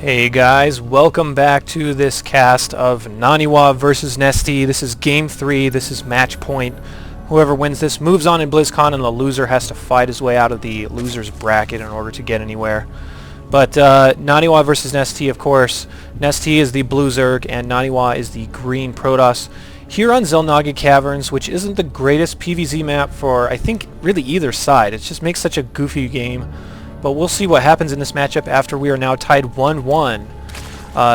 Hey guys, welcome back to this cast of Naniwa versus IM'NesTea. This is game 3, this is match point. Whoever wins this moves on in Blizzcon, and the loser has to fight his way out of the loser's bracket in order to get anywhere. But Naniwa versus IM'NesTea, of course. IM'NesTea is the blue Zerg and Naniwa is the green Protoss. Here on Xel'Naga Caverns, which isn't the greatest PvZ map for, I think, really either side. It just makes such a goofy game. But we'll see what happens in this matchup after we are now tied 1-1.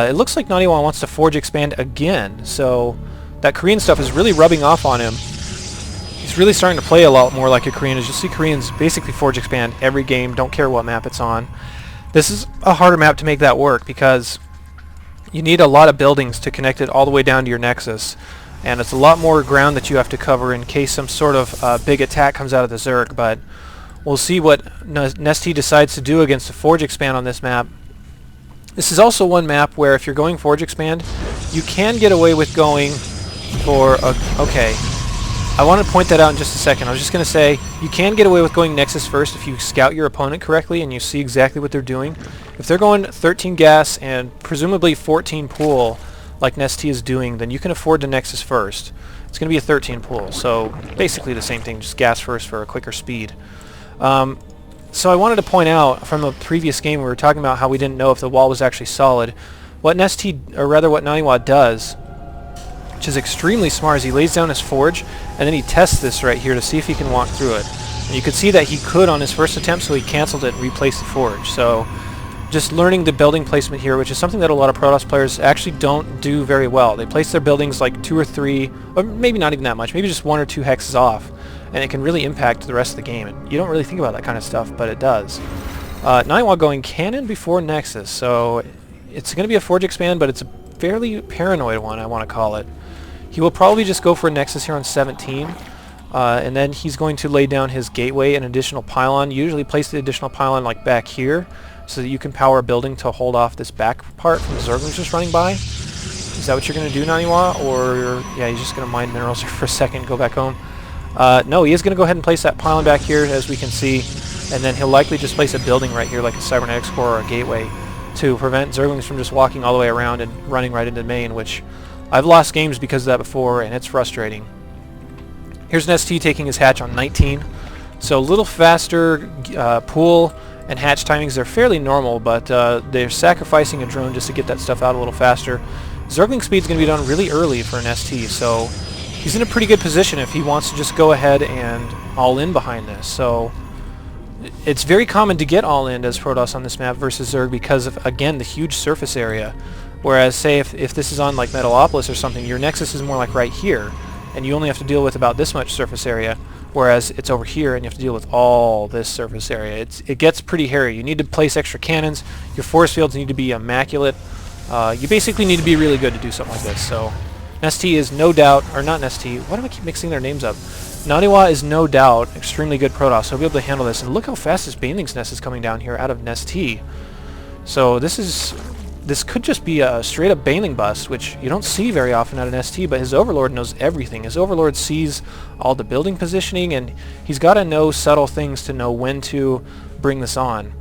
It looks like Naniwa wants to Forge Expand again, so that Korean stuff is really rubbing off on him. He's really starting to play a lot more like a Korean. As you'll see, Koreans basically Forge Expand every game, don't care what map it's on. This is a harder map to make that work because you need a lot of buildings to connect it all the way down to your Nexus. And it's a lot more ground that you have to cover in case some sort of big attack comes out of the Zerg, but we'll see what IM'NesTea decides to do against a Forge Expand on this map. This is also one map where if you're going Forge Expand, you can get away with going for okay. I want to point that out in just a second. I was just going to say, you can get away with going Nexus first if you scout your opponent correctly and you see exactly what they're doing. If they're going 13 gas and presumably 14 pool, like IM'NesTea is doing, then you can afford to Nexus first. It's going to be a 13 pool, so basically the same thing, just gas first for a quicker speed. So I wanted to point out from a previous game we were talking about how we didn't know if the wall was actually solid. What IM'NesTea, or rather what Naniwa does, which is extremely smart, is he lays down his forge and then he tests this right here to see if he can walk through it. And you could see that he could on his first attempt, so he canceled it and replaced the forge. So just learning the building placement here, which is something that a lot of Protoss players actually don't do very well. They place their buildings like 2 or 3, or maybe not even that much, maybe just 1 or 2 hexes off. And it can really impact the rest of the game. And you don't really think about that kind of stuff, but it does. Naniwa going cannon before Nexus, so it's going to be a Forge Expand, but it's a fairly paranoid one, I want to call it. He will probably just go for a Nexus here on 17, and then he's going to lay down his gateway and additional pylon. Usually place the additional pylon like back here, so that you can power a building to hold off this back part from the Zerglings just running by. Is that what you're going to do, Naniwa? Or, yeah, he's just going to mine minerals here for a second, go back home. No, he is going to go ahead and place that pylon back here, as we can see, and then he'll likely just place a building right here, like a Cybernetics core or a gateway, to prevent Zerglings from just walking all the way around and running right into the main, which I've lost games because of that before, and it's frustrating. Here's IM'NesTea taking his hatch on 19, so a little faster pool and hatch timings. They're fairly normal, but they're sacrificing a drone just to get that stuff out a little faster. Zergling speed's going to be done really early for IM'NesTea, so he's in a pretty good position if he wants to just go ahead and all in behind this. So it's very common to get all in as Protoss on this map versus Zerg because of, again, the huge surface area. Whereas, say, if this is on like Metalopolis or something, your Nexus is more like right here, and you only have to deal with about this much surface area, whereas it's over here and you have to deal with all this surface area. It gets pretty hairy. You need to place extra cannons. Your force fields need to be immaculate. You basically need to be really good to do something like this. So IM'NesTea is no doubt, or not IM'NesTea, why do I keep mixing their names up? Naniwa is no doubt extremely good Protoss, so he'll be able to handle this. And look how fast this Baneling's Nest is coming down here out of IM'NesTea. So this could just be a straight up Baneling bust, which you don't see very often out of IM'NesTea, but his Overlord knows everything. His Overlord sees all the building positioning, and he's got to know subtle things to know when to bring this on.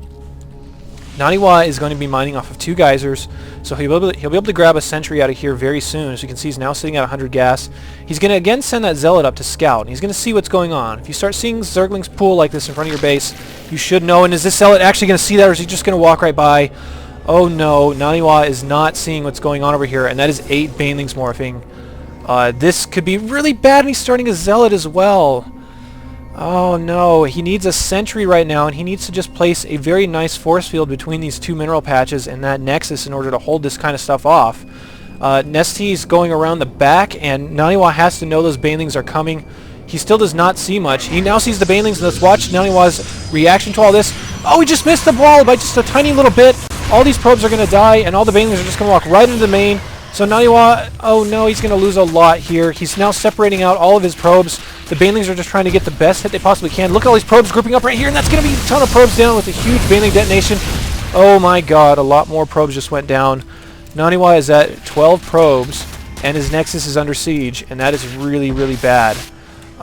Naniwa is going to be mining off of 2 geysers, so he'll be able to grab a sentry out of here very soon. As you can see, he's now sitting at 100 gas. He's going to again send that Zealot up to scout, and he's going to see what's going on. If you start seeing Zerglings pool like this in front of your base, you should know. And is this Zealot actually going to see that, or is he just going to walk right by? Oh no, Naniwa is not seeing what's going on over here, and that is 8 Banelings morphing. This could be really bad, and he's starting a Zealot as well. Oh no, he needs a sentry right now, and he needs to just place a very nice force field between these 2 mineral patches and that Nexus in order to hold this kind of stuff off. IM'NesTea is going around the back, and Naniwa has to know those Banelings are coming. He still does not see much. He now sees the Banelings, and let's watch Naniwa's reaction to all this. Oh, he just missed the ball by just a tiny little bit. All these probes are going to die, and all the Banelings are just going to walk right into the main. So Naniwa, oh no, he's going to lose a lot here. He's now separating out all of his probes. The Banelings are just trying to get the best hit they possibly can. Look at all these probes grouping up right here, and that's going to be a ton of probes down with a huge Baneling detonation. Oh my god, a lot more probes just went down. Naniwa is at 12 probes, and his Nexus is under siege, and that is really, really bad.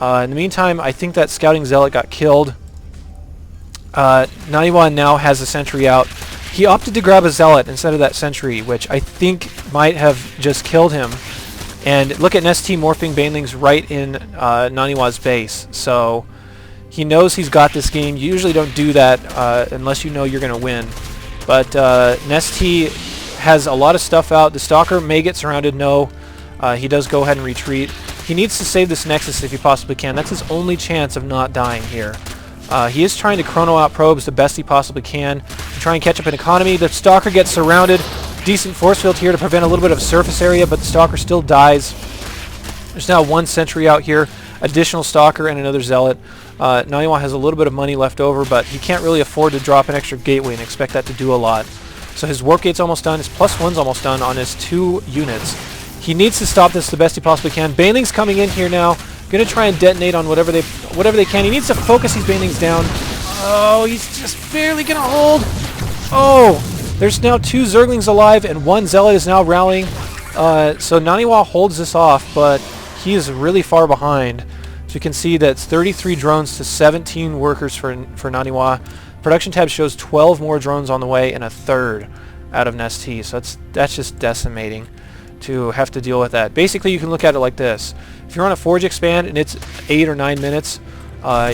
In the meantime, I think that Scouting Zealot got killed. Naniwa now has a sentry out. He opted to grab a Zealot instead of that Sentry, which I think might have just killed him. And look at IM'NesTea morphing Banelings right in Naniwa's base. So he knows he's got this game. You usually don't do that unless you know you're going to win. But IM'NesTea has a lot of stuff out. The Stalker may get surrounded. No. He does go ahead and retreat. He needs to save this Nexus if he possibly can. That's his only chance of not dying here. He is trying to chrono out probes the best he possibly can to try and catch up in economy. The Stalker gets surrounded. Decent force field here to prevent a little bit of surface area, but the Stalker still dies. There's now one Sentry out here, additional Stalker, and another Zealot. Naniwa has a little bit of money left over, but he can't really afford to drop an extra gateway and expect that to do a lot. So his warp gate's almost done. His +1's almost done on his 2 units. He needs to stop this the best he possibly can. Baneling's coming in here now. Going to try and detonate on whatever they can. He needs to focus these Banelings down. Oh, he's just barely going to hold. Oh! There's now 2 Zerglings alive, and 1 Zealot is now rallying. So Naniwa holds this off, but he is really far behind. So you can see that it's 33 drones to 17 workers for Naniwa. Production tab shows 12 more drones on the way and a third out of IM'NesTea. So that's just decimating to have to deal with that. Basically, you can look at it like this. If you're on a Forge Expand and it's 8 or 9 minutes,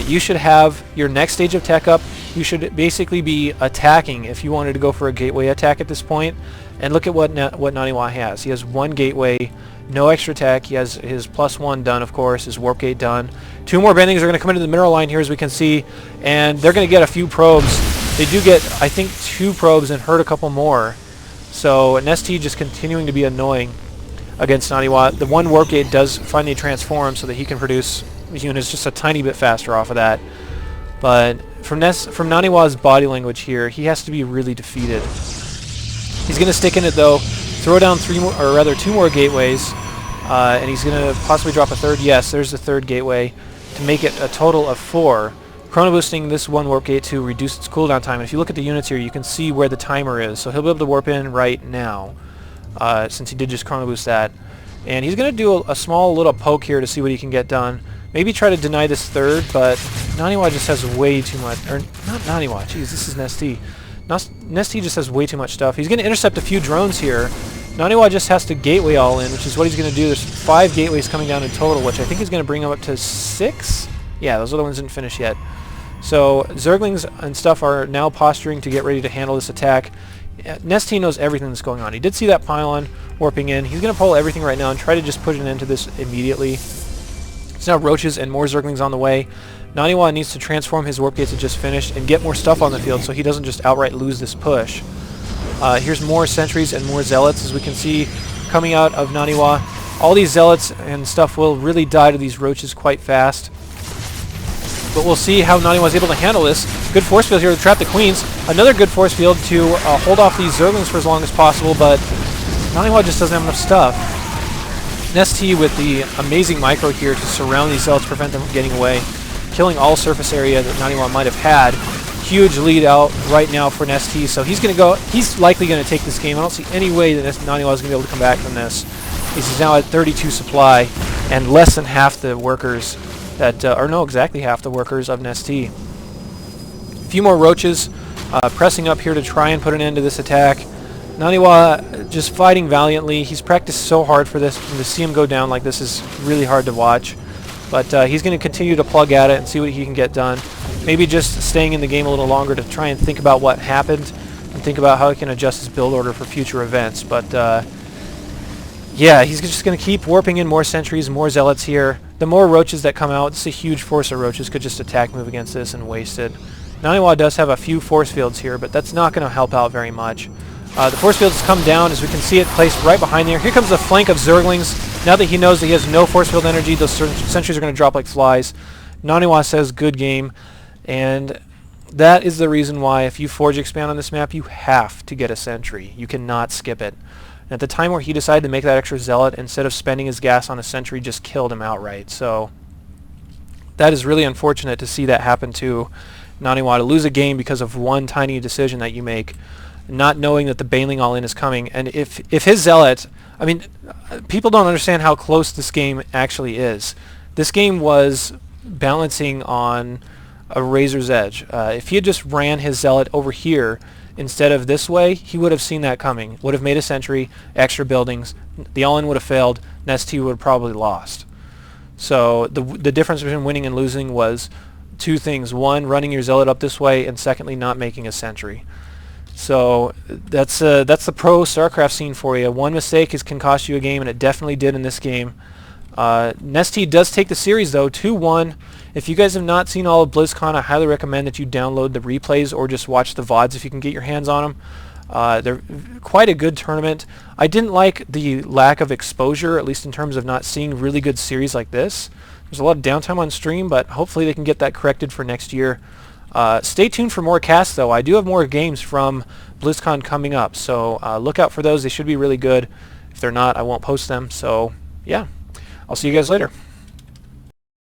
you should have your next stage of tech up. You should basically be attacking if you wanted to go for a gateway attack at this point. And look at what Naniwa has. He has 1 gateway, no extra tech. He has his +1 done, of course, his warp gate done. 2 more Banelings are going to come into the mineral line here, as we can see, and they're going to get a few probes. They do get, I think, 2 probes and hurt a couple more. So IM'NesTea just continuing to be annoying against Naniwa. The 1 warp gate does finally transform so that he can produce units just a tiny bit faster off of that. But from Naniwa's body language here, he has to be really defeated. He's going to stick in it though, throw down 2 more gateways, and he's going to possibly drop a 3rd. Yes, there's the 3rd gateway to make it a total of 4. Chrono boosting this 1 warp gate to reduce its cooldown time. And if you look at the units here, you can see where the timer is. So he'll be able to warp in right now, since he did just chrono boost that. And he's going to do a small little poke here to see what he can get done. Maybe try to deny this 3rd, but Naniwa just has way too much. Or not Naniwa, jeez, this is IM'NesTea. IM'NesTea just has way too much stuff. He's going to intercept a few drones here. Naniwa just has to gateway all in, which is what he's going to do. There's 5 gateways coming down in total, which I think is going to bring him up to 6. Yeah, those other ones didn't finish yet. So Zerglings and stuff are now posturing to get ready to handle this attack. IM'NesTea knows everything that's going on. He did see that pylon warping in. He's going to pull everything right now and try to just put an end to this immediately. It's now Roaches and more Zerglings on the way. Naniwa needs to transform his warp gates that just finished and get more stuff on the field so he doesn't just outright lose this push. Here's more Sentries and more Zealots, as we can see coming out of Naniwa. All these Zealots and stuff will really die to these Roaches quite fast. But we'll see how Naniwa is able to handle this. Good force field here to trap the Queens. Another good force field to hold off these Zerglings for as long as possible, but Naniwa just doesn't have enough stuff. IM'NesTea with the amazing micro here to surround these Zealots, prevent them from getting away, killing all surface area that Naniwa might have had. Huge lead out right now for IM'NesTea, so he's likely going to take this game. I don't see any way that Naniwa is going to be able to come back from this. He's now at 32 supply and less than half the workers that, or no, exactly half the workers of IM'NesTea. A few more Roaches pressing up here to try and put an end to this attack. Naniwa just fighting valiantly. He's practiced so hard for this, and to see him go down like this is really hard to watch. But he's going to continue to plug at it and see what he can get done. Maybe just staying in the game a little longer to try and think about what happened and think about how he can adjust his build order for future events. But yeah, he's just going to keep warping in more Sentries, more Zealots here. The more Roaches that come out, it's a huge force of Roaches, could just attack move against this and waste it. Naniwa does have a few force fields here, but that's not going to help out very much. The force field has come down, as we can see it placed right behind there. Here comes the flank of Zerglings. Now that he knows that he has no force field energy, those Sentries are going to drop like flies. Naniwa says good game, and that is the reason why if you Forge Expand on this map, you have to get a Sentry. You cannot skip it. And at the time where he decided to make that extra Zealot, instead of spending his gas on a Sentry, just killed him outright. So that is really unfortunate to see that happen to Naniwa, to lose a game because of one tiny decision that you make, not knowing that the Baneling all-in is coming. And if his Zealot, I mean, people don't understand how close this game actually is. This game was balancing on a razor's edge. If he had just ran his Zealot over here, instead of this way, he would have seen that coming. Would have made a sentry, extra buildings, the all-in would have failed, IM'NesTea would have probably lost. So the difference between winning and losing was two things. One, running your zealot up this way, and secondly, not making a sentry. So that's the pro Starcraft scene for you. One mistake can cost you a game, and it definitely did in this game. IM'NesTea does take the series though, 2-1. If you guys have not seen all of BlizzCon, I highly recommend that you download the replays or just watch the VODs if you can get your hands on them. They're quite a good tournament. I didn't like the lack of exposure, at least in terms of not seeing really good series like this. There's a lot of downtime on stream, but hopefully they can get that corrected for next year. Stay tuned for more casts though. I do have more games from BlizzCon coming up, so look out for those. They should be really good. If they're not, I won't post them. So yeah, I'll see you guys later.